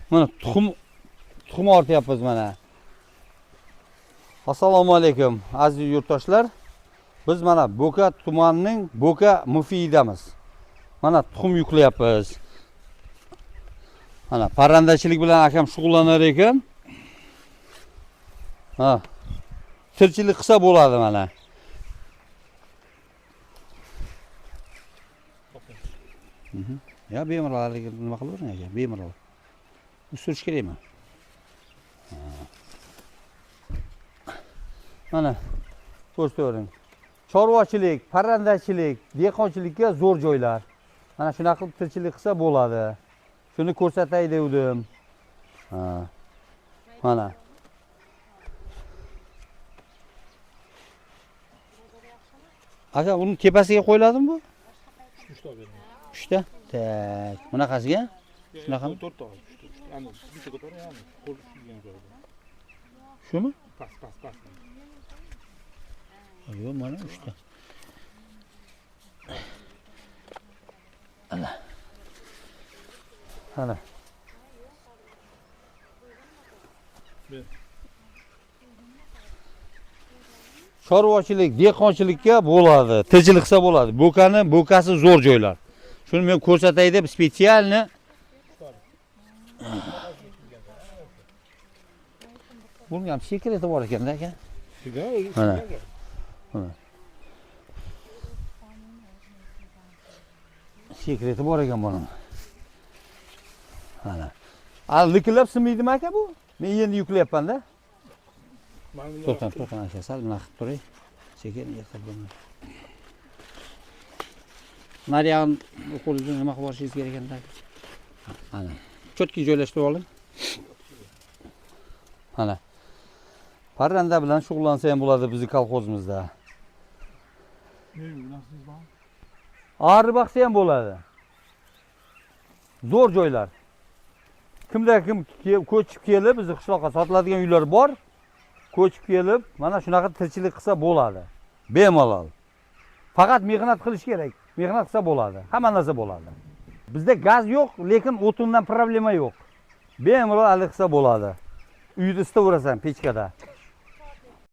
Mana tuxum ortyapmiz mana. Assalomu alaykum aziz yurtdoshlar. Biz mana Bo'ka tumanining Bo'ka mufiyidamiz. Mana tuxum yuklayapmiz. Mana parrandachilik bilan akam shug'ullanar ekan. Ha. Tirchilik qilsa bo'ladi mana. Ya bemalol nima qilavering aka, bemalol. Surish kerakmi? Mana ko'rsatavering. Chorvachilik, parrandachilik, dehqonchilikka zo'r joylar. Mana shunaqa qilib tirchilik qilsa bo'ladi. Shuni ko'rsatay dedim. Ha. Mana. Aka, uni tepasiga qo'yiladimi bu? 3 ta bering. 3 ta? Tak. Bunaqasiga? Shunaqami? 4 ta. Ana, bitta ko'tar, ana. Qo'l tushgan joyda. Shumi? Pas. Yo'q, mana 3 ta. Ana. Ber. Chorvachilik, dehqonchilikka bo'ladi, tirchilik qilsa bo'ladi. Bo'kasi zo'r joylar. Shuni men ko'rsatay deb spesialni bunga ham sekreti bor ekan-da aka. Mana. Mana. Sekreti bor ekan buning. Mana. Likillab sinmaydimi aka bu? Men endi yuklayapman-da. To'xtam aka, sal nima qilib turay. Sekin yiqilib bo'lmaydi. Nariyam qo'lingizga nima qilib borishingiz kerak ekan-da. Mana. Cho'tki joylashtirib oling. Mana. Parranda bilan shug'ullansa ham bo'ladi bizning kolxozimizda. Ari baqsa ham bo'ladi. Zo'r joylar. Kimda kim ko'chib kelib, bizning qishloqqa sotiladigan uylar bor. Ko'chib kelib, mana shunaqa tirchilik qilsa bo'ladi. Bemalol. Faqat mehnat qilish kerak. Mehnat qilsa bo'ladi. Hamma narsa bo'ladi. Bizda gaz yo'q, lekin o'tindan problema yo'q. Bemalol hal qilsa bo'ladi. Uyda isitaverasan pechkada.